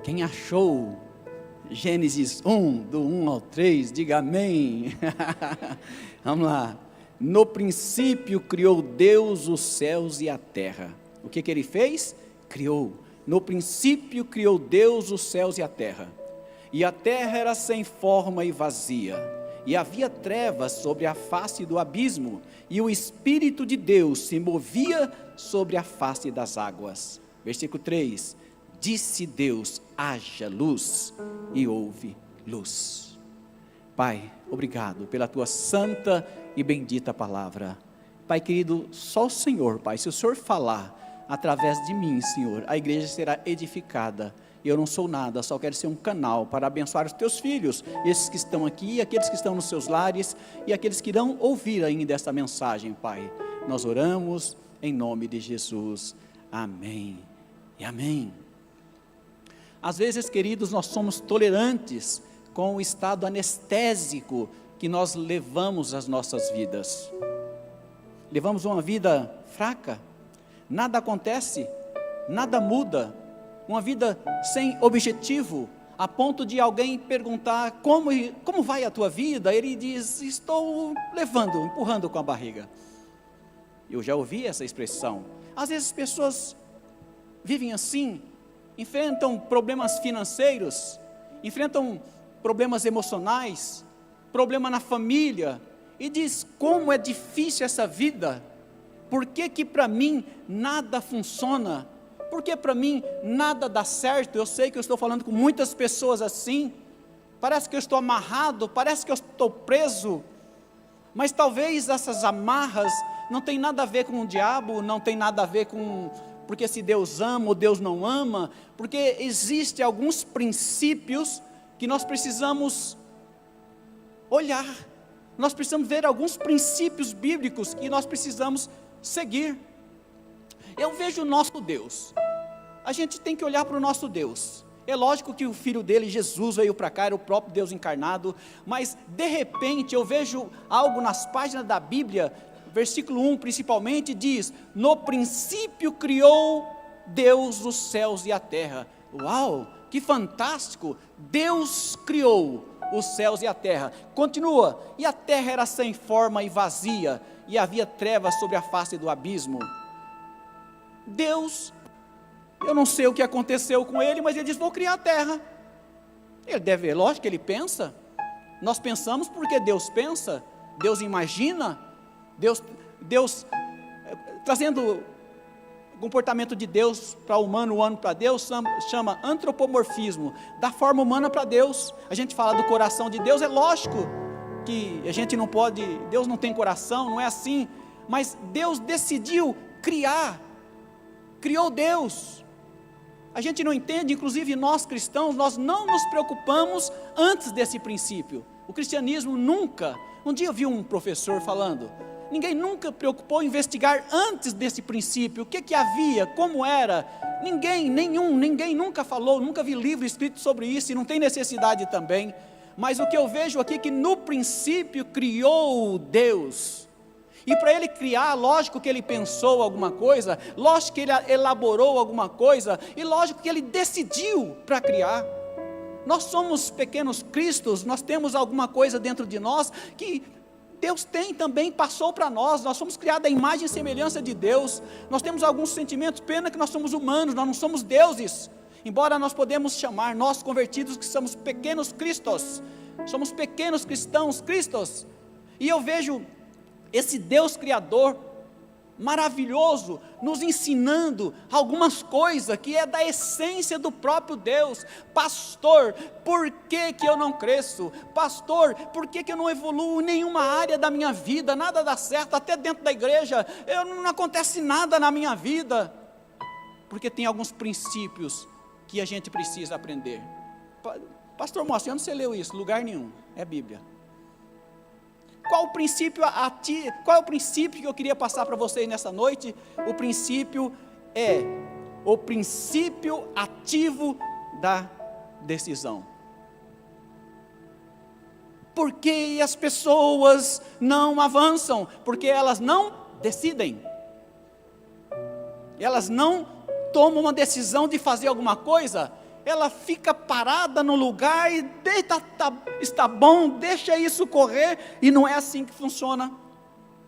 Quem achou Gênesis 1, do 1 ao 3, diga amém. Vamos lá. No princípio criou Deus os céus e a terra. O que ele fez? Criou. No princípio criou Deus os céus e a terra. E a terra era sem forma e vazia. E havia trevas sobre a face do abismo. E o Espírito de Deus se movia sobre a face das águas. Versículo 3. Disse Deus, haja luz, e houve luz. Pai, obrigado pela tua santa e bendita palavra. Pai querido, só o Senhor, Pai, se o Senhor falar através de mim, Senhor, a igreja será edificada. Eu não sou nada, só quero ser um canal para abençoar os teus filhos, esses que estão aqui, aqueles que estão nos seus lares e aqueles que irão ouvir ainda esta mensagem, Pai. Nós oramos em nome de Jesus. Amém e amém. Às vezes, queridos, nós somos tolerantes com o estado anestésico que nós levamos às nossas vidas. Levamos uma vida fraca, nada acontece, nada muda, uma vida sem objetivo, a ponto de alguém perguntar como vai a tua vida? Ele diz, estou levando, empurrando com a barriga. Eu já ouvi essa expressão. Às vezes as pessoas vivem assim, enfrentam problemas financeiros, enfrentam problemas emocionais, problema na família, e diz, como é difícil essa vida, por que para mim nada funciona, por que para mim nada dá certo? Eu sei que eu estou falando com muitas pessoas assim, parece que eu estou amarrado, parece que eu estou preso, mas talvez essas amarras não tem nada a ver com o diabo, não tem nada a ver com porque se Deus ama ou Deus não ama, porque existem alguns princípios que nós precisamos olhar, nós precisamos ver alguns princípios bíblicos que nós precisamos seguir. Eu vejo o nosso Deus, a gente tem que olhar para o nosso Deus. É lógico que o Filho dele, Jesus, veio para cá, era o próprio Deus encarnado, mas de repente eu vejo algo nas páginas da Bíblia, versículo 1 principalmente diz, no princípio criou Deus os céus e a terra. Uau, que fantástico, Deus criou os céus e a terra. Continua, e a terra era sem forma e vazia, e havia trevas sobre a face do abismo. Deus, eu não sei o que aconteceu com ele, mas ele diz, vou criar a terra. Ele deve, lógico que ele pensa, nós pensamos porque Deus pensa, Deus imagina, Deus trazendo o comportamento de Deus para o humano para Deus, chama antropomorfismo, da forma humana para Deus. A gente fala do coração de Deus, é lógico que a gente não pode, Deus não tem coração, não é assim, mas Deus decidiu criar, criou Deus. A gente não entende, inclusive nós cristãos, nós não nos preocupamos antes desse princípio. O cristianismo nunca, um dia eu vi um professor falando, ninguém nunca preocupou em investigar antes desse princípio, o que havia, como era, ninguém nunca falou, nunca vi livro escrito sobre isso, e não tem necessidade também, mas o que eu vejo aqui é que no princípio criou Deus, e para ele criar, lógico que ele pensou alguma coisa, lógico que ele elaborou alguma coisa, e lógico que ele decidiu para criar. Nós somos pequenos cristos, nós temos alguma coisa dentro de nós, que Deus tem também, passou para nós somos criados à imagem e semelhança de Deus, nós temos alguns sentimentos, pena que nós somos humanos, nós não somos deuses, embora nós podemos chamar, nós convertidos que somos pequenos cristos, somos pequenos cristãos, cristos, e eu vejo esse Deus Criador, maravilhoso, nos ensinando algumas coisas que é da essência do próprio Deus. Pastor, por que eu não cresço? Pastor, por que eu não evoluo em nenhuma área da minha vida? Nada dá certo, até dentro da igreja, não acontece nada na minha vida. Porque tem alguns princípios que a gente precisa aprender. Pastor Moacir, onde você leu isso? Lugar nenhum, é Bíblia. Qual o princípio que eu queria passar para vocês nessa noite? O princípio é o princípio ativo da decisão. Por que as pessoas não avançam? Porque elas não decidem. Elas não tomam uma decisão de fazer alguma coisa. ela fica parada no lugar e está bom, deixa isso correr, e não é assim que funciona.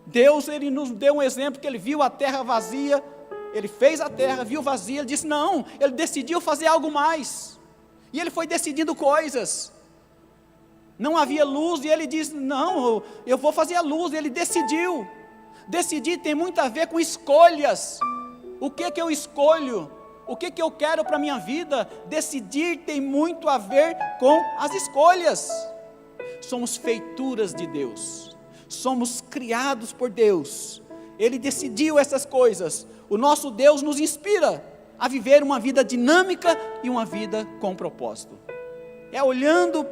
Deus, Ele nos deu um exemplo, que Ele viu a terra vazia, Ele fez a terra, viu vazia, Ele disse não, Ele decidiu fazer algo mais, e Ele foi decidindo coisas. Não havia luz, e Ele disse não, eu vou fazer a luz. Ele decidiu. Decidir tem muito a ver com escolhas. O que eu escolho? O que eu quero para a minha vida? Decidir tem muito a ver com as escolhas. Somos feituras de Deus, somos criados por Deus. Ele decidiu essas coisas. O nosso Deus nos inspira a viver uma vida dinâmica e uma vida com propósito. É olhando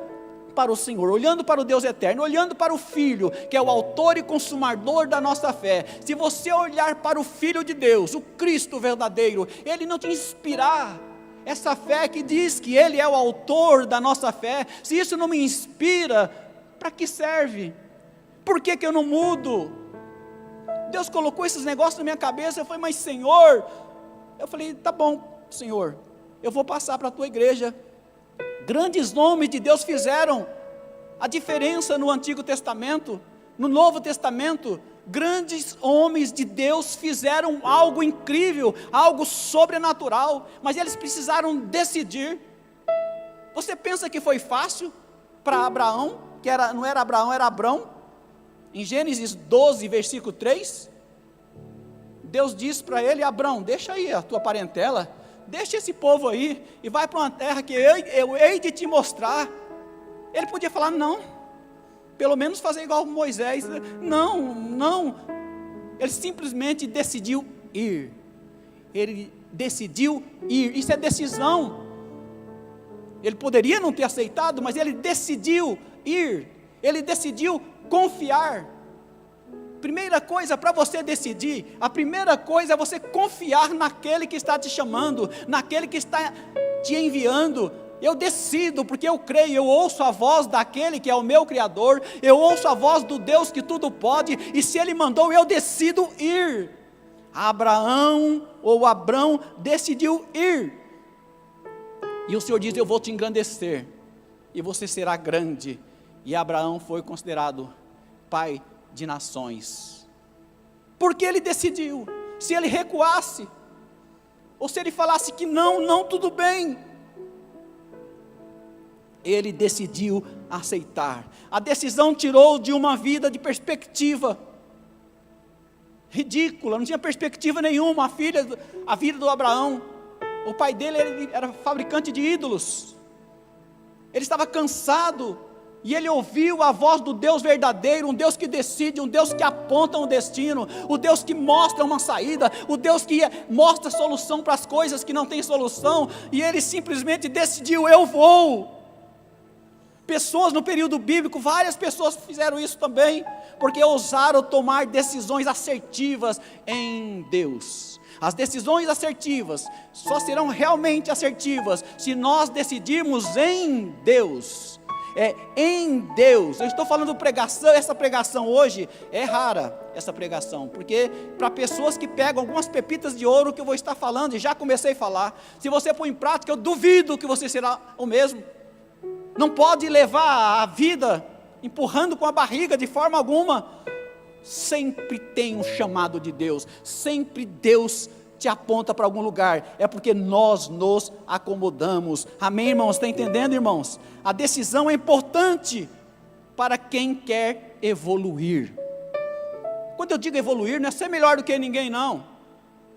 para o Senhor, olhando para o Deus eterno, olhando para o Filho, que é o autor e consumador da nossa fé. Se você olhar para o Filho de Deus, o Cristo verdadeiro, Ele não te inspirar essa fé que diz que Ele é o autor da nossa fé, se isso não me inspira, para que serve? Por que eu não mudo? Deus colocou esses negócios na minha cabeça, eu falei, mas Senhor, eu falei, tá bom Senhor, eu vou passar para a tua igreja. Grandes nomes de Deus fizeram a diferença no Antigo Testamento. No Novo Testamento, grandes homens de Deus fizeram algo incrível, algo sobrenatural, mas eles precisaram decidir. Você pensa que foi fácil para Abraão, não era Abraão, era Abrão? Em Gênesis 12, versículo 3, Deus diz para ele, Abrão, deixa aí a tua parentela, deixa esse povo aí, e vai para uma terra que eu hei de te mostrar. Ele podia falar, não, pelo menos fazer igual Moisés, não, ele simplesmente decidiu ir, isso é decisão. Ele poderia não ter aceitado, mas ele decidiu ir, ele decidiu confiar. Primeira coisa para você decidir, a primeira coisa é você confiar naquele que está te chamando, naquele que está te enviando. Eu decido, porque eu creio, eu ouço a voz daquele que é o meu Criador, eu ouço a voz do Deus que tudo pode, e se Ele mandou, eu decido ir. Abraão decidiu ir, e o Senhor diz, eu vou te engrandecer, e você será grande. E Abraão foi considerado pai de nações, porque ele decidiu. Se ele recuasse, ou se ele falasse que não, tudo bem, ele decidiu aceitar. A decisão tirou de uma vida de perspectiva ridícula, não tinha perspectiva nenhuma. A vida do Abraão, o pai dele era fabricante de ídolos, ele estava cansado, e ele ouviu a voz do Deus verdadeiro, um Deus que decide, um Deus que aponta um destino, o Deus que mostra uma saída, o Deus que mostra solução para as coisas que não tem solução, e ele simplesmente decidiu, eu vou. Pessoas no período bíblico, várias pessoas fizeram isso também, porque ousaram tomar decisões assertivas em Deus. As decisões assertivas só serão realmente assertivas se nós decidirmos em Deus. É em Deus. Eu estou falando pregação, essa pregação hoje é rara, essa pregação, porque para pessoas que pegam algumas pepitas de ouro que eu vou estar falando, e já comecei a falar, se você pôr em prática, eu duvido que você será o mesmo. Não pode levar a vida empurrando com a barriga de forma alguma. Sempre tem um chamado de Deus, sempre Deus te aponta para algum lugar, é porque nós nos acomodamos. Amém, irmãos? Está entendendo, irmãos? A decisão é importante para quem quer evoluir. Quando eu digo evoluir, não é ser melhor do que ninguém, não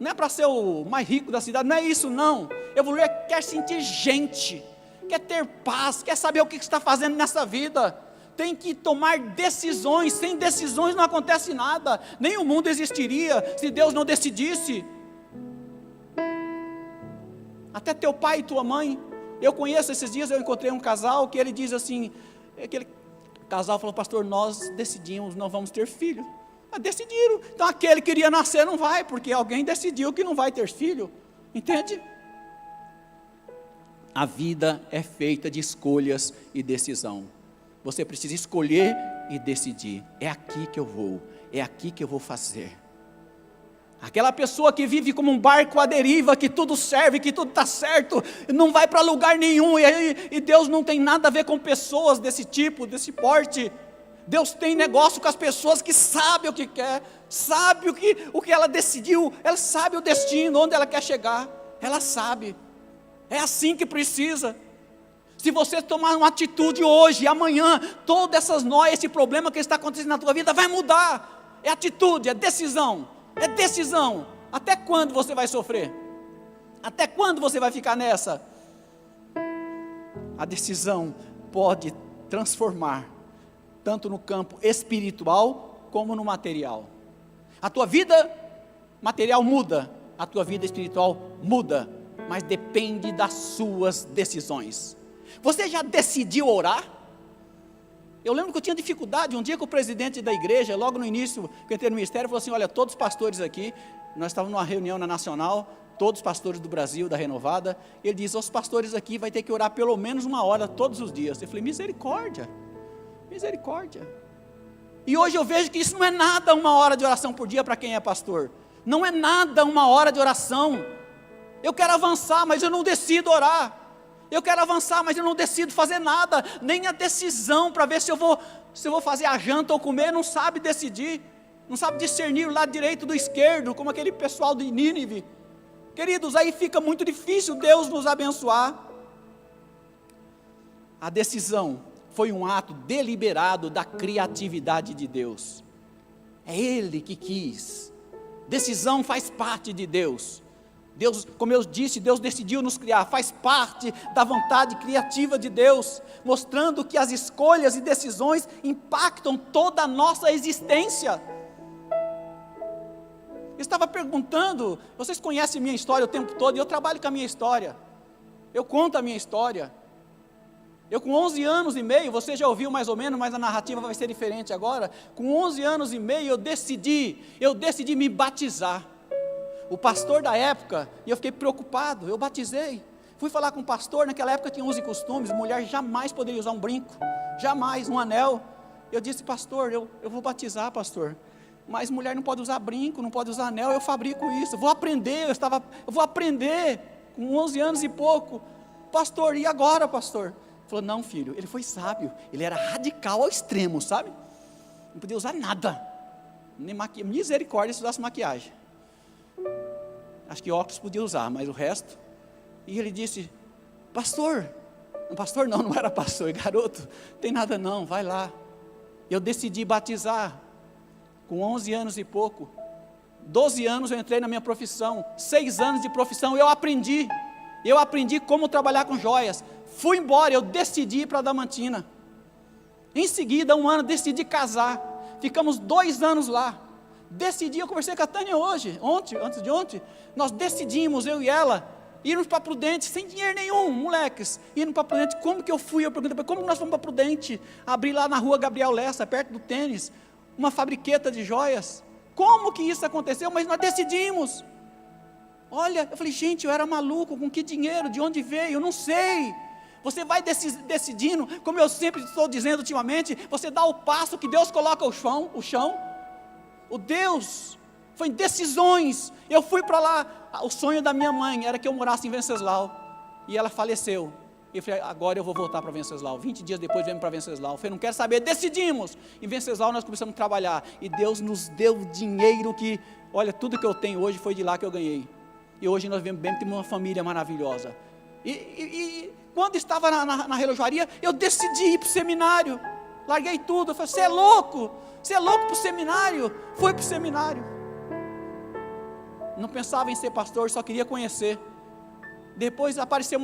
é para ser o mais rico da cidade, não é isso, não. Evoluir é quer sentir gente, quer ter paz, quer saber o que está fazendo nessa vida. Tem que tomar decisões. Sem decisões não acontece nada, nem o mundo existiria se Deus não decidisse. Até teu pai e tua mãe, eu conheço, esses dias eu encontrei um casal que ele diz assim, aquele casal falou, pastor, nós decidimos, não vamos ter filho. Decidiram, então aquele que queria nascer não vai, porque alguém decidiu que não vai ter filho, entende? A vida é feita de escolhas e decisão, você precisa escolher e decidir, é aqui que eu vou, é aqui que eu vou fazer. Aquela pessoa que vive como um barco à deriva, que tudo serve, que tudo está certo, não vai para lugar nenhum, e Deus não tem nada a ver com pessoas desse tipo, desse porte. Deus tem negócio com as pessoas que sabem o que quer, sabe o que ela decidiu, ela sabe o destino, onde ela quer chegar, ela sabe, é assim que precisa. Se você tomar uma atitude hoje, amanhã, todas essas noias, esse problema que está acontecendo na tua vida vai mudar. É atitude, é decisão, é decisão. Até quando você vai sofrer? Até quando você vai ficar nessa? A decisão pode transformar, tanto no campo espiritual, como no material. A tua vida material muda, a tua vida espiritual muda, mas depende das suas decisões. Você já decidiu orar? Eu lembro que eu tinha dificuldade, um dia que o presidente da igreja, logo no início, que eu entrei no ministério, falou assim, olha, todos os pastores aqui, nós estávamos numa reunião na Nacional, todos os pastores do Brasil, da Renovada, ele disse, os pastores aqui vai ter que orar pelo menos 1 hora todos os dias. Eu falei, misericórdia, misericórdia. E hoje eu vejo que isso não é nada 1 hora de oração por dia para quem é pastor, não é nada 1 hora de oração. Eu quero avançar, mas eu não decido orar. Eu quero avançar, mas eu não decido fazer nada, nem a decisão para ver se eu vou fazer a janta ou comer, não sabe decidir, não sabe discernir o lado direito do esquerdo, como aquele pessoal de Nínive. Queridos, aí fica muito difícil Deus nos abençoar. A decisão foi um ato deliberado da criatividade de Deus. É Ele que quis. Decisão faz parte de Deus. Deus, como eu disse, Deus decidiu nos criar, faz parte da vontade criativa de Deus, mostrando que as escolhas e decisões impactam toda a nossa existência. Eu estava perguntando, vocês conhecem minha história o tempo todo, e eu trabalho com a minha história, eu conto a minha história. Eu com 11 anos e meio, você já ouviu mais ou menos, mas a narrativa vai ser diferente agora. Com 11 anos e meio eu decidi me batizar. O pastor da época, e eu fiquei preocupado, eu batizei, fui falar com o pastor, naquela época tinha 11 costumes, mulher jamais poderia usar um brinco, jamais, um anel. Eu disse, pastor, eu vou batizar, pastor, mas mulher não pode usar brinco, não pode usar anel, eu fabrico isso, vou aprender, eu vou aprender, com 11 anos e pouco. Pastor, e agora, pastor? Ele falou, não, filho, ele foi sábio, ele era radical ao extremo, sabe? Não podia usar nada, nem misericórdia se usasse maquiagem. Acho que óculos podia usar, mas o resto. E ele disse, pastor não era pastor, garoto, tem nada não, vai lá. Eu decidi batizar, com 11 anos e pouco, 12 anos eu entrei na minha profissão, 6 anos de profissão, eu aprendi como trabalhar com joias, fui embora, eu decidi ir para Adamantina. Em seguida, 1 ano, decidi casar, ficamos 2 anos lá. Decidi, eu conversei com a Tânia antes de ontem, nós decidimos, eu e ela, irmos para Prudente, sem dinheiro nenhum, moleques, irmos para Prudente. Como que eu fui? Eu perguntei, como nós fomos para Prudente? Abri lá na rua Gabriel Lessa, perto do tênis, uma fabriqueta de joias. Como que isso aconteceu? Mas nós decidimos. Olha, eu falei, gente, eu era maluco, com que dinheiro, de onde veio? Eu não sei. Você vai decidindo, como eu sempre estou dizendo ultimamente, você dá o passo que Deus coloca o chão. O Deus foi em decisões. Eu fui para lá, o sonho da minha mãe era que eu morasse em Venceslau, e ela faleceu. E eu falei, agora eu vou voltar para Venceslau. 20 dias depois viemos para Venceslau. Eu falei, não quero saber, decidimos. Em Venceslau nós começamos a trabalhar, e Deus nos deu dinheiro que, olha, tudo que eu tenho hoje foi de lá que eu ganhei. E hoje nós vemos bem, temos uma família maravilhosa. E quando estava na relojaria, eu decidi ir para o seminário. Larguei tudo, eu falei, você é louco para o seminário? Fui para o seminário. Não pensava em ser pastor, só queria conhecer. Depois apareceu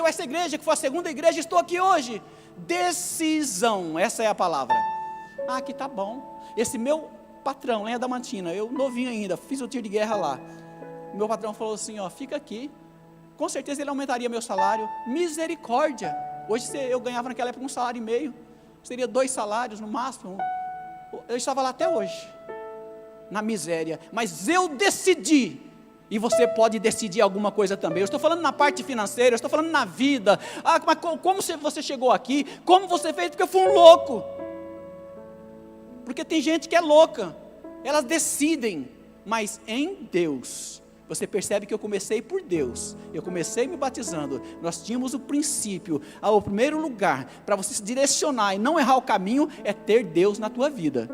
essa igreja, que foi a segunda igreja, estou aqui hoje. Decisão, essa é a palavra. Aqui tá bom. Esse meu patrão, lá em Adamantina, eu novinho ainda, fiz o tiro de guerra lá. Meu patrão falou assim, fica aqui. Com certeza ele aumentaria meu salário. Misericórdia. Hoje eu ganhava naquela época 1,5 salário. Seria 2 salários no máximo. Eu estava lá até hoje, na miséria, mas eu decidi, e você pode decidir alguma coisa também. Eu estou falando na parte financeira, eu estou falando na vida. Mas como você chegou aqui, como você fez? Porque eu fui um louco, porque tem gente que é louca, elas decidem, mas em Deus. Você percebe que eu comecei por Deus, eu comecei me batizando, nós tínhamos o princípio, o primeiro lugar, para você se direcionar e não errar o caminho, é ter Deus na tua vida.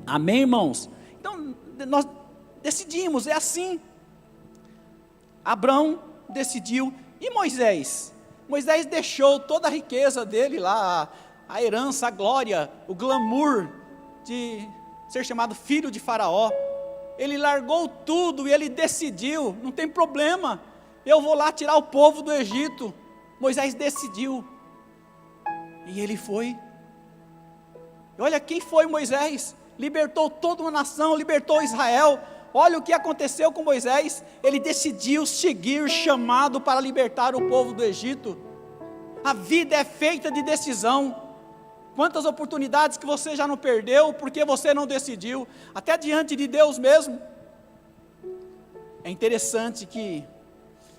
Amém, irmãos? Então, nós decidimos, é assim. Abraão decidiu, e Moisés? Moisés deixou toda a riqueza dele lá, a herança, a glória, o glamour de ser chamado filho de Faraó. Ele largou tudo e ele decidiu, não tem problema, eu vou lá tirar o povo do Egito. Moisés decidiu, e ele foi. Olha quem foi Moisés, libertou toda uma nação, libertou Israel. Olha o que aconteceu com Moisés, ele decidiu seguir o chamado para libertar o povo do Egito. A vida é feita de decisão. Quantas oportunidades que você já não perdeu, porque você não decidiu, até diante de Deus mesmo. É interessante que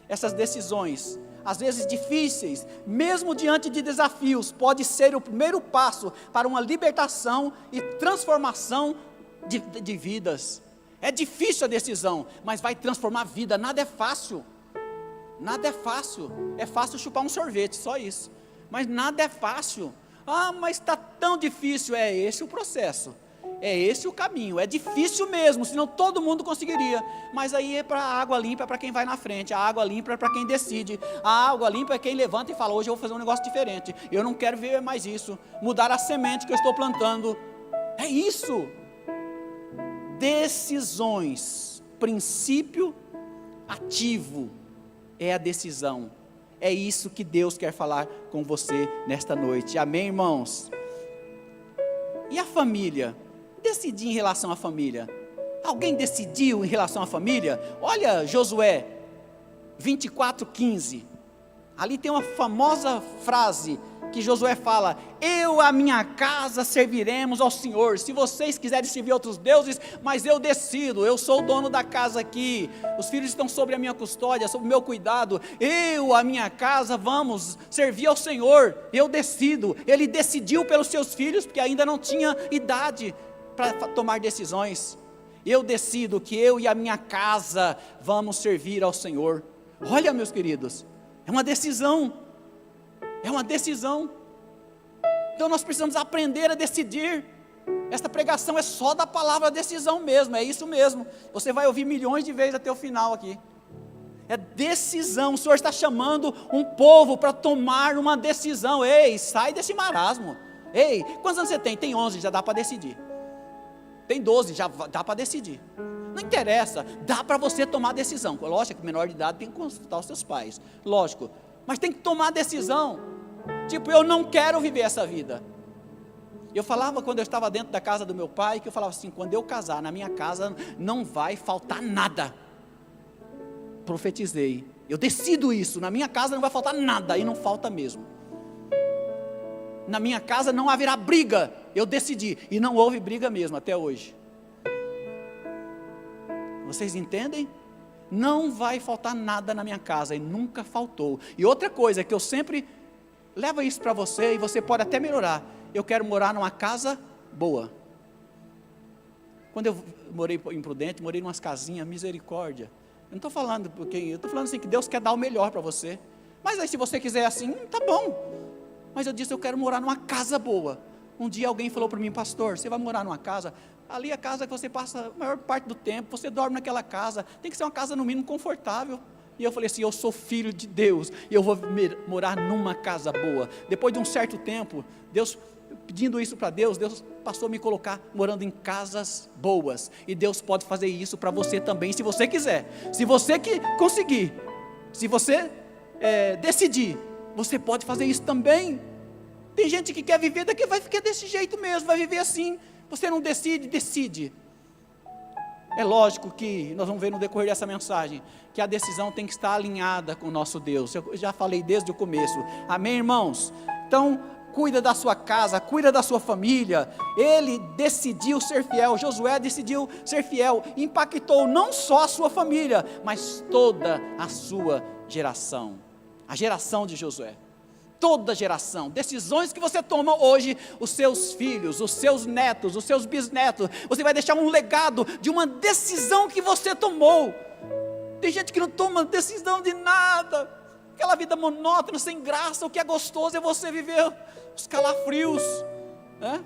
essas decisões, às vezes difíceis, mesmo diante de desafios, pode ser o primeiro passo para uma libertação e transformação de vidas. É difícil a decisão, mas vai transformar a vida. Nada é fácil, nada é fácil. É fácil chupar um sorvete, só isso, mas nada é fácil. Ah, mas está tão difícil. É esse o processo, é esse o caminho, é difícil mesmo, senão todo mundo conseguiria, mas aí é para a água limpa, é para quem vai na frente, a água limpa é para quem decide, a água limpa é quem levanta e fala, hoje eu vou fazer um negócio diferente, eu não quero ver mais isso, mudar a semente que eu estou plantando, é isso, decisões, princípio ativo, é a decisão. É isso que Deus quer falar com você nesta noite, amém, irmãos? E a família? Decidir em relação à família, alguém decidiu em relação à família? Olha Josué 24:15, ali tem uma famosa frase, que Josué fala, eu e a minha casa serviremos ao Senhor, se vocês quiserem servir outros deuses, mas eu decido, eu sou o dono da casa aqui, os filhos estão sobre a minha custódia, sob o meu cuidado, eu e a minha casa vamos servir ao Senhor, eu decido. Ele decidiu pelos seus filhos, porque ainda não tinha idade para tomar decisões. Eu decido que eu e a minha casa vamos servir ao Senhor. Olha, meus queridos, é uma decisão, é uma decisão. Então nós precisamos aprender a decidir. Esta pregação é só da palavra decisão mesmo, é isso mesmo, você vai ouvir milhões de vezes até o final aqui, é decisão. O Senhor está chamando um povo para tomar uma decisão. Ei, sai desse marasmo. Ei, quantos anos você tem? Tem 11, já dá para decidir. Tem 12, já dá para decidir. Não interessa, dá para você tomar decisão. Lógico que menor de idade tem que consultar os seus pais, lógico, mas tem que tomar decisão. Tipo, eu não quero viver essa vida. Eu falava quando eu estava dentro da casa do meu pai, que eu falava assim, quando eu casar, na minha casa não vai faltar nada. Profetizei, eu decido isso, na minha casa não vai faltar nada, e não falta mesmo. Na minha casa não haverá briga, eu decidi, e não houve briga mesmo, até hoje. Vocês entendem? Não vai faltar nada na minha casa, e nunca faltou. E outra coisa que eu sempre levo isso para você, e você pode até melhorar, eu quero morar numa casa boa. Quando eu morei em Prudente, morei em umas casinhas, misericórdia, eu não estou falando porque, eu estou falando assim, que Deus quer dar o melhor para você, mas aí se você quiser assim, tá bom, mas eu disse, eu quero morar numa casa boa. Um dia alguém falou para mim, pastor, você vai morar numa casa, ali é a casa que você passa a maior parte do tempo, você dorme naquela casa, tem que ser uma casa no mínimo confortável. E eu falei assim, eu sou filho de Deus, e eu vou morar numa casa boa. Depois de um certo tempo, Deus, pedindo isso para Deus, Deus passou a me colocar morando em casas boas, e Deus pode fazer isso para você também, se você quiser, se você que conseguir, se você decidir, você pode fazer isso também. Tem gente que quer viver daqui, vai ficar desse jeito mesmo, vai viver assim. Você não decide, decide. É lógico que nós vamos ver no decorrer dessa mensagem, que a decisão tem que estar alinhada com o nosso Deus, eu já falei desde o começo, amém, irmãos? Então, cuida da sua casa, cuida da sua família. Ele decidiu ser fiel, Josué decidiu ser fiel, impactou não só a sua família, mas toda a sua geração, a geração de Josué. toda geração. Decisões que você toma hoje, os seus filhos, os seus netos, os seus bisnetos, você vai deixar um legado de uma decisão que você tomou. Tem gente que não toma decisão de nada, aquela vida monótona, sem graça. O que é gostoso é você viver os calafrios, né?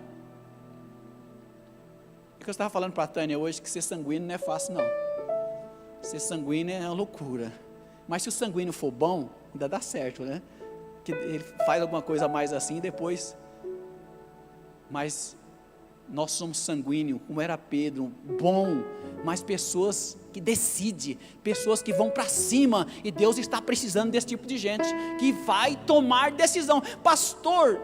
É que eu estava falando para a Tânia hoje, que ser sanguíneo não é fácil não. Ser sanguíneo é uma loucura, mas se o sanguíneo for bom, ainda dá certo, né? Que ele faz alguma coisa mais assim depois. Mas nós somos sanguíneos, como era Pedro, bom, mas pessoas que decidem, pessoas que vão para cima, e Deus está precisando desse tipo de gente, que vai tomar decisão. Pastor,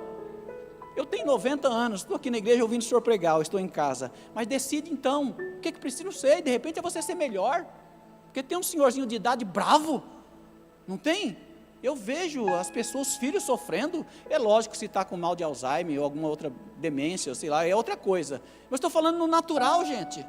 eu tenho 90 anos, estou aqui na igreja ouvindo o senhor pregar, eu estou em casa, mas decide então, o que precisa, não sei, de repente é você ser melhor, porque tem um senhorzinho de idade bravo, não tem? Eu vejo as pessoas, os filhos sofrendo. É lógico, se está com mal de Alzheimer ou alguma outra demência, sei lá, é outra coisa, mas estou falando no natural, gente.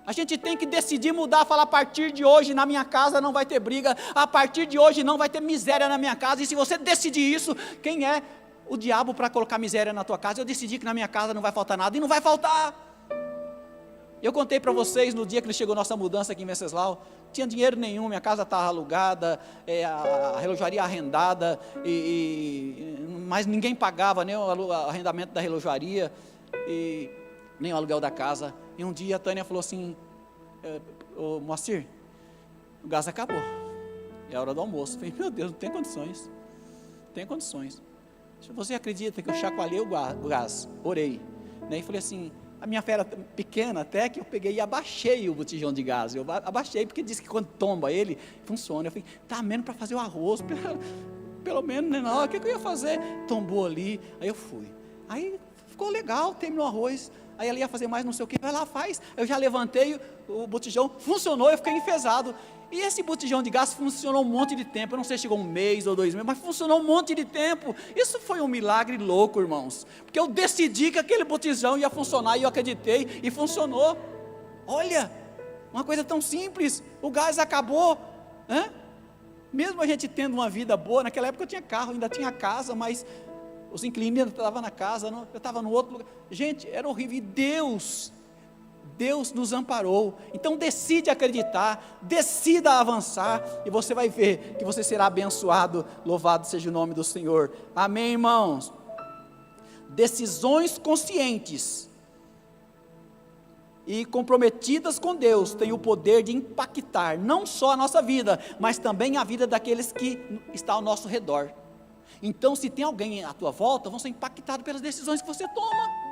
A gente tem que decidir mudar, falar: a partir de hoje na minha casa não vai ter briga, a partir de hoje não vai ter miséria na minha casa. E se você decidir isso, quem é o diabo para colocar miséria na tua casa? Eu decidi que na minha casa não vai faltar nada, e não vai faltar. Eu contei para vocês no dia que chegou nossa mudança aqui em Venceslau, tinha dinheiro nenhum, minha casa estava alugada, a relojaria arrendada, mas ninguém pagava nem o arrendamento da relojaria, nem o aluguel da casa. E um dia a Tânia falou assim: ô Moacir, o gás acabou, é a hora do almoço. Eu falei: meu Deus, não tem condições, não tem condições. Você acredita que eu chacoalhei o gás, orei, né, e falei assim, a minha fé era pequena, até que eu peguei e abaixei o botijão de gás. Eu abaixei, porque disse que quando tomba ele, funciona. Eu falei: tá menos para fazer o arroz, pelo menos, né? Não, o que eu ia fazer? Tombou ali, aí eu fui. Aí ficou legal, terminou o arroz. Aí ela ia fazer mais não sei o que, vai lá, faz. Eu já levantei o botijão, funcionou, eu fiquei enfesado. E esse botijão de gás funcionou um monte de tempo. Eu não sei se chegou 1 mês ou 2 meses, mas funcionou um monte de tempo. Isso foi um milagre louco, irmãos, porque eu decidi que aquele botijão ia funcionar, e eu acreditei, e funcionou. Olha, uma coisa tão simples. O gás acabou, né? Mesmo a gente tendo uma vida boa, naquela época eu tinha carro, ainda tinha casa, mas os inquilinos estavam na casa, eu estava no outro lugar. Gente, era horrível. E Deus nos amparou. Então decide acreditar, decida avançar, e você vai ver que você será abençoado. Louvado seja o nome do Senhor. Amém, irmãos? Decisões conscientes e comprometidas com Deus têm o poder de impactar não só a nossa vida, mas também a vida daqueles que estão ao nosso redor. Então, se tem alguém à tua volta, vão ser impactados pelas decisões que você toma.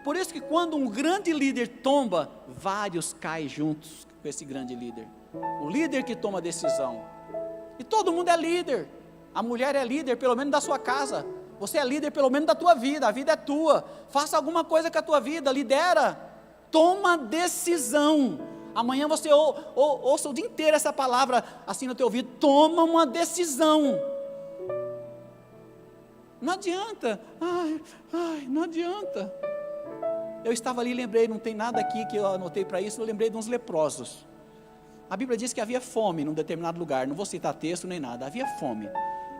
Por isso que quando um grande líder tomba, vários caem juntos com esse grande líder. O líder que toma a decisão. E todo mundo é líder. A mulher é líder, pelo menos da sua casa. Você é líder, pelo menos da tua vida. A vida é tua. Faça alguma coisa com a tua vida, lidera. Toma decisão. Amanhã você ouça o dia inteiro essa palavra assim no teu ouvido. Toma uma decisão. Não adianta. Não adianta. Eu estava ali e lembrei, não tem nada aqui que eu anotei para isso, eu lembrei de uns leprosos. A Bíblia diz que havia fome num determinado lugar, não vou citar texto nem nada, havia fome.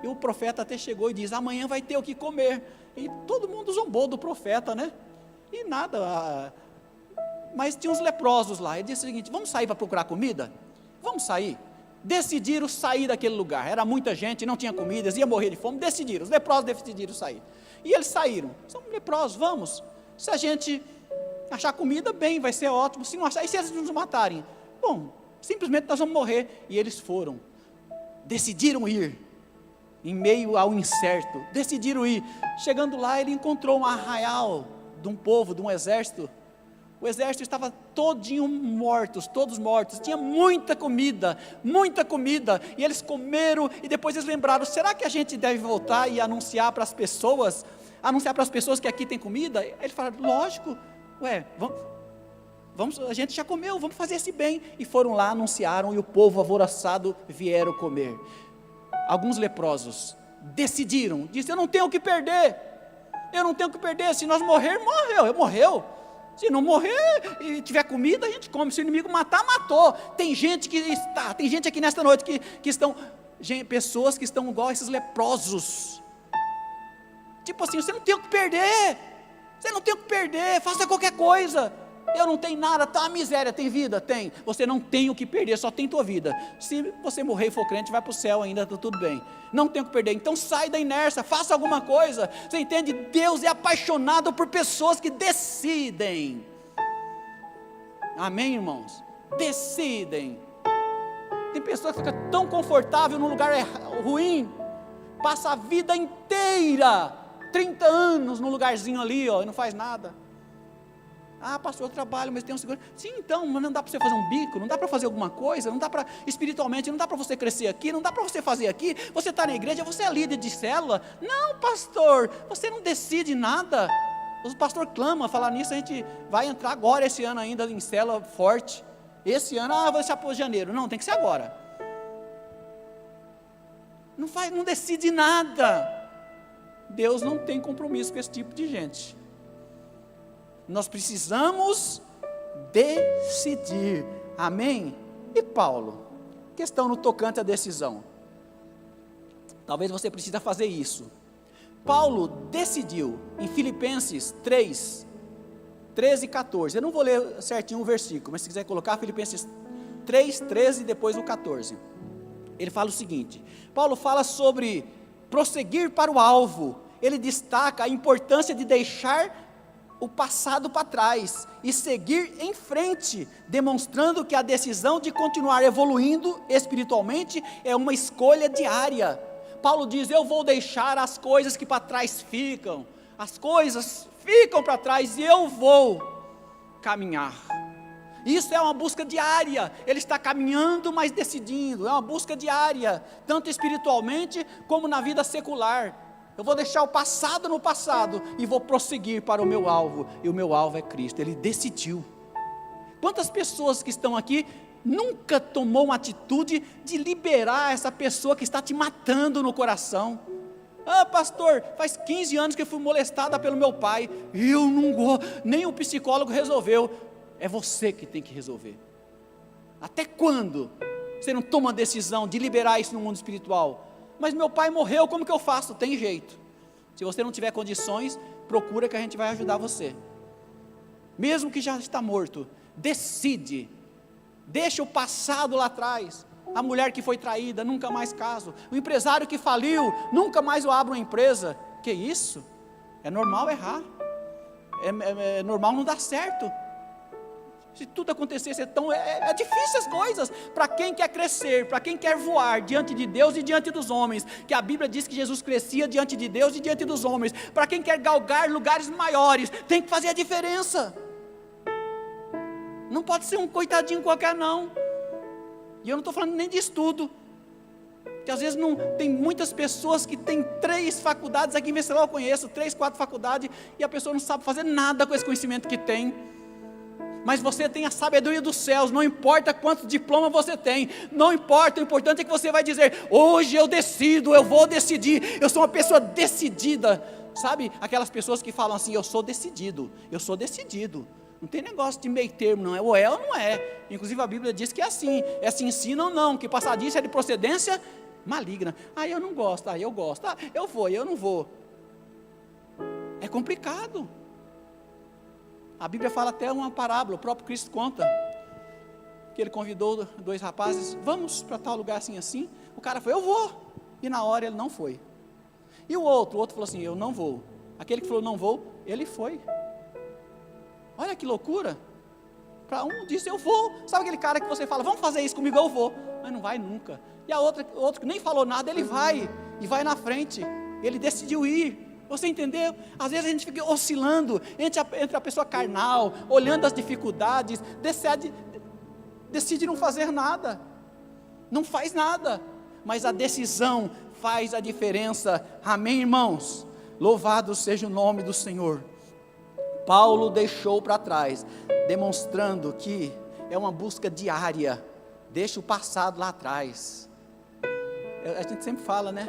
E o profeta até chegou e diz: amanhã vai ter o que comer. E todo mundo zombou do profeta, né? E nada, mas tinha uns leprosos lá. Ele disse o seguinte: vamos sair para procurar comida? Vamos sair. Decidiram sair daquele lugar, era muita gente, não tinha comida, eles iam morrer de fome, decidiram, os leprosos decidiram sair. E eles saíram: são leprosos, vamos. Se a gente achar comida, bem, vai ser ótimo. Se não achar, e se eles nos matarem? Bom, simplesmente nós vamos morrer. E eles foram, decidiram ir, em meio ao incerto, decidiram ir. Chegando lá, ele encontrou um arraial de um povo, de um exército. O exército estava todinho mortos, todos mortos, tinha muita comida, e eles comeram, e depois eles lembraram: será que a gente deve voltar e anunciar para as pessoas que aqui tem comida? Eles falaram: lógico, vamos, a gente já comeu, vamos fazer esse bem. E foram lá, anunciaram, e o povo alvoroçado vieram comer. Alguns leprosos decidiram, disse: eu não tenho o que perder, se nós morrer, morreu. Se não morrer e tiver comida, a gente come. Se o inimigo matar, matou. Tem gente aqui nesta noite que estão, pessoas que estão igual a esses leprosos, Tipo assim, você não tem o que perder. Você não tem o que perder, faça qualquer coisa. Eu não tenho nada, tá uma miséria, tem vida? Tem. Você não tem o que perder, só tem tua vida. Se você morrer e for crente, vai para o céu ainda, tá tudo bem. Não tem o que perder, então sai da inércia, faça alguma coisa. Você entende? Deus é apaixonado por pessoas que decidem. Amém, irmãos? Decidem. Tem pessoas que ficam tão confortável num lugar ruim, passa a vida inteira, 30 anos num lugarzinho ali, ó, e não faz nada. Ah, pastor, eu trabalho, mas tem um seguro. Sim, então, mas não dá para você fazer um bico, não dá para fazer alguma coisa, não dá para, espiritualmente, não dá para você crescer aqui, não dá para você fazer aqui, você está na igreja, você é líder de célula. Não, pastor, você não decide nada. O pastor clama, falar nisso, a gente vai entrar agora esse ano ainda em célula forte. Esse ano, vou deixar para janeiro. Não, tem que ser agora. Não decide nada. Deus não tem compromisso com esse tipo de gente. Nós precisamos decidir. Amém? E Paulo? Questão no tocante à decisão. Talvez você precise fazer isso. Paulo decidiu em Filipenses 3, 13 e 14. Eu não vou ler certinho o versículo, mas se quiser colocar Filipenses 3, 13 e depois o 14. Ele fala o seguinte: Paulo fala sobre prosseguir para o alvo. Ele destaca a importância de deixar o passado para trás e seguir em frente, demonstrando que a decisão de continuar evoluindo espiritualmente é uma escolha diária. Paulo diz: eu vou deixar as coisas que para trás ficam, as coisas ficam para trás e eu vou caminhar. Isso é uma busca diária. Ele está caminhando, mas decidindo. É uma busca diária, tanto espiritualmente como na vida secular. Eu vou deixar o passado no passado e vou prosseguir para o meu alvo, e o meu alvo é Cristo. Ele decidiu. Quantas pessoas que estão aqui nunca tomou uma atitude de liberar essa pessoa que está te matando no coração? Ah, pastor, faz 15 anos que eu fui molestada pelo meu pai, eu não gosto, nem o psicólogo resolveu. É você que tem que resolver. Até quando você não toma a decisão de liberar isso no mundo espiritual? Mas meu pai morreu, como que eu faço? Tem jeito. Se você não tiver condições, procura que a gente vai ajudar você. Mesmo que já está morto, decide. Deixa o passado lá atrás. A mulher que foi traída, nunca mais caso. O empresário que faliu, nunca mais eu abro uma empresa. Que isso? É normal errar. É normal não dar certo. Se tudo acontecesse, é difícil as coisas, para quem quer crescer, para quem quer voar diante de Deus e diante dos homens, que a Bíblia diz que Jesus crescia diante de Deus e diante dos homens, para quem quer galgar lugares maiores, tem que fazer a diferença, não pode ser um coitadinho qualquer não, e eu não estou falando nem de estudo, que às vezes não, tem muitas pessoas que têm 3 faculdades, aqui em Venceslau eu conheço, 3, 4 faculdades, e a pessoa não sabe fazer nada com esse conhecimento que tem. Mas você tem a sabedoria dos céus, não importa quantos diplomas você tem, não importa, o importante é que você vai dizer: hoje eu decido, eu vou decidir, eu sou uma pessoa decidida. Sabe, aquelas pessoas que falam assim: eu sou decidido, não tem negócio de meio termo não, ou é ou não é. Inclusive a Bíblia diz que é assim se ensina ou não, que passadiço é de procedência maligna. Eu não gosto, eu gosto, eu vou, eu não vou. É complicado. A Bíblia fala até uma parábola, o próprio Cristo conta, que ele convidou 2 rapazes: vamos para tal lugar assim, assim. O cara falou: eu vou, e na hora ele não foi. E o outro falou assim: eu não vou. Aquele que falou não vou, ele foi. Olha que loucura. Para um disse: eu vou. Sabe aquele cara que você fala: vamos fazer isso comigo, eu vou, mas não vai nunca. E a outro que nem falou nada, ele vai, e vai na frente, ele decidiu ir. Você entendeu? Às vezes a gente fica oscilando entre a pessoa carnal, olhando as dificuldades, decide não fazer nada, não faz nada, mas a decisão faz a diferença. Amém, irmãos? Louvado seja o nome do Senhor. Paulo deixou para trás, demonstrando que é uma busca diária. Deixa o passado lá atrás. A gente sempre fala, né?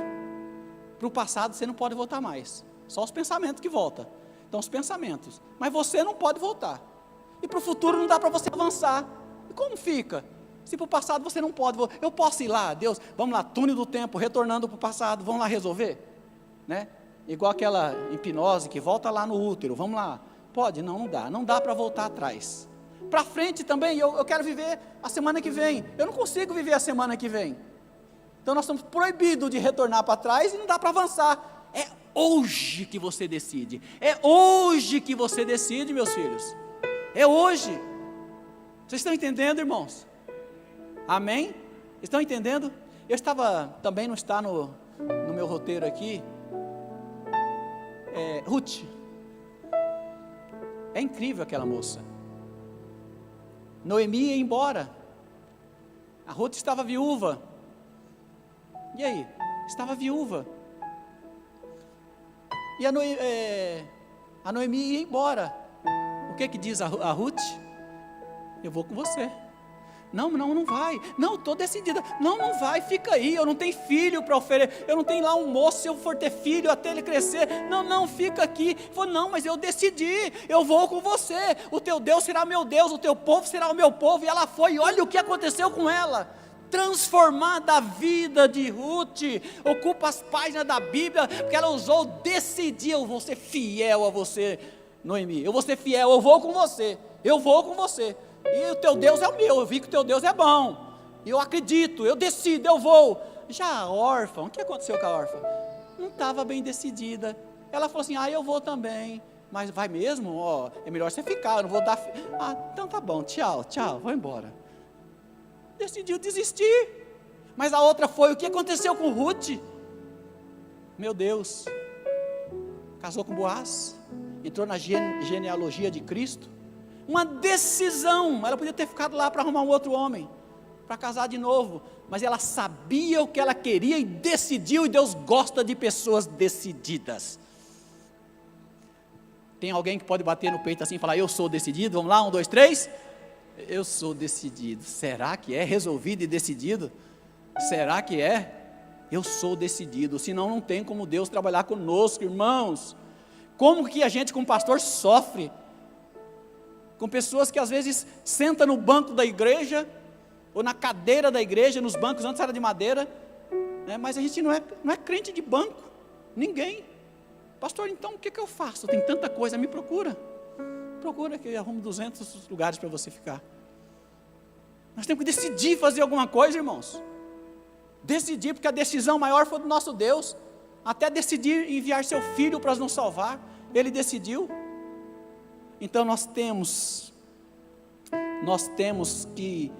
Para o passado você não pode voltar mais. Só os pensamentos que voltam. Então os pensamentos. Mas você não pode voltar. E para o futuro não dá para você avançar. E como fica? Se para o passado você não pode eu posso ir lá, Deus, vamos lá, túnel do tempo, retornando para o passado, vamos lá resolver? Né? igual aquela hipnose que volta lá no útero, vamos lá, pode? Não dá, não dá para voltar atrás. Para frente também, eu quero viver a semana que vem, eu não consigo viver a semana que vem, então nós estamos proibidos de retornar para trás e não dá para avançar. É hoje que você decide, é hoje que você decide, meus filhos, é hoje. Vocês estão entendendo, irmãos? Amém? Estão entendendo? Eu estava, também não está no meu roteiro aqui, Ruth, é incrível aquela moça. Noemi ia embora, a Ruth estava viúva, e aí? Estava viúva, e a Noemi ia embora. O que diz a Ruth? Eu vou com você. Não vai, não, estou decidida, não vai, fica aí, eu não tenho filho para oferecer, eu não tenho lá um moço, se eu for ter filho até ele crescer, não, fica aqui. Falou, não, mas eu decidi, eu vou com você, o teu Deus será meu Deus, o teu povo será o meu povo. E ela foi, e olha o que aconteceu com ela, transformada a vida de Ruth, ocupa as páginas da Bíblia, porque ela usou decidir. Eu vou ser fiel a você, Noemi, eu vou ser fiel, eu vou com você, e o teu Deus é o meu, eu vi que o teu Deus é bom, eu acredito, eu decido, eu vou. Já a órfã, o que aconteceu com a órfã? Não estava bem decidida. Ela falou assim, eu vou também. Mas vai mesmo? É melhor você ficar, eu não vou dar então tá bom, tchau, vou embora. Decidiu desistir. Mas a outra foi, o que aconteceu com Ruth? Meu Deus, casou com Boaz, entrou na genealogia de Cristo. Uma decisão. Ela podia ter ficado lá para arrumar um outro homem, para casar de novo, mas ela sabia o que ela queria e decidiu. E Deus gosta de pessoas decididas. Tem alguém que pode bater no peito assim e falar, eu sou decidido? Vamos lá, 1, 2, 3, eu sou decidido. Será que é resolvido e decidido? Será que é? Eu sou decidido. Senão não tem como Deus trabalhar conosco, irmãos. Como que a gente como pastor sofre com pessoas que às vezes sentam no banco da igreja, ou na cadeira da igreja, nos bancos, antes era de madeira, né? Mas a gente não é crente de banco, ninguém. Pastor, então o que eu faço? Tem tanta coisa, me procura que eu arrumo 200 lugares para você ficar. Nós temos que decidir fazer alguma coisa, irmãos, decidir, porque a decisão maior foi do nosso Deus, até decidir enviar seu filho para nos salvar, ele decidiu. Então nós temos que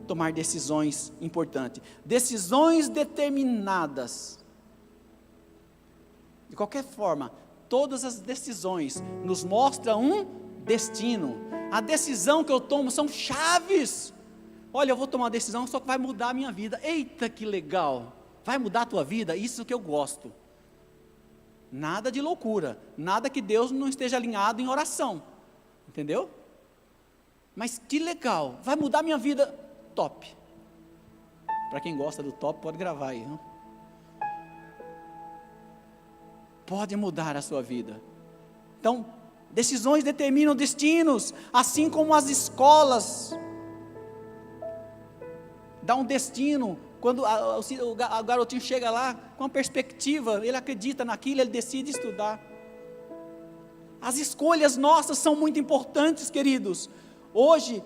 tomar decisões importantes, decisões determinadas. De qualquer forma, todas as decisões nos mostram um destino. A decisão que eu tomo são chaves. Olha, eu vou tomar uma decisão só que vai mudar a minha vida. Eita, que legal! Vai mudar a tua vida? Isso que eu gosto. Nada de loucura, nada que Deus não esteja alinhado em oração. Entendeu? Mas que legal, vai mudar a minha vida, top. Para quem gosta do top, pode gravar aí, não? Pode mudar a sua vida. Então, decisões determinam destinos, assim como as escolas dá um destino. Quando o garotinho chega lá com uma perspectiva, ele acredita naquilo, ele decide estudar. As escolhas nossas são muito importantes, queridos. Hoje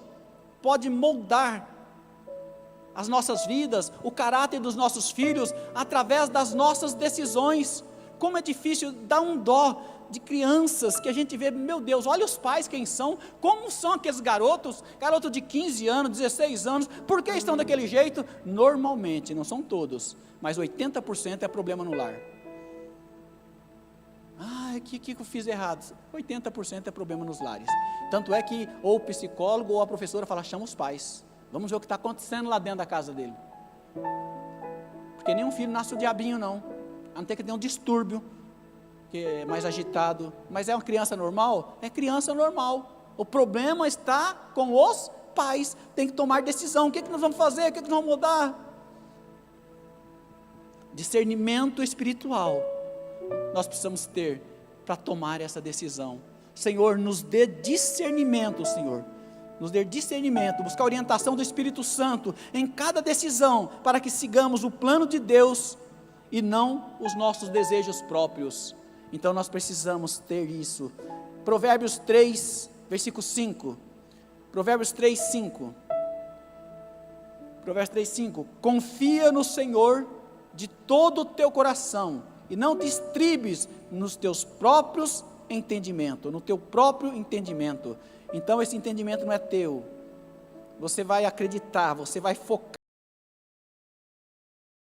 pode moldar as nossas vidas, o caráter dos nossos filhos, através das nossas decisões. Como é difícil, dá um dó de crianças que a gente vê, meu Deus, olha os pais quem são, como são aqueles garotos de 15 anos, 16 anos, por que estão daquele jeito? Normalmente, não são todos, mas 80% é problema no lar. O que eu fiz errado? 80% é problema nos lares. Tanto é que ou o psicólogo ou a professora fala, chama os pais, vamos ver o que está acontecendo lá dentro da casa dele. Porque nenhum filho nasce o diabinho não, a não ter que ter um distúrbio, que é mais agitado. Mas é uma criança normal? É criança normal. O problema está com os pais, tem que tomar decisão, o que nós vamos fazer, o que nós vamos mudar? Discernimento espiritual nós precisamos ter para tomar essa decisão. Senhor, nos dê discernimento, Senhor, nos dê discernimento, buscar a orientação do Espírito Santo em cada decisão, para que sigamos o plano de Deus e não os nossos desejos próprios. Então nós precisamos ter isso. Provérbios 3, versículo 5. Provérbios 3, 5. Provérbios 3, 5. Confia no Senhor de todo o teu coração, e não te estribes nos teus próprios entendimentos, no teu próprio entendimento. Então esse entendimento não é teu. Você vai acreditar, você vai focar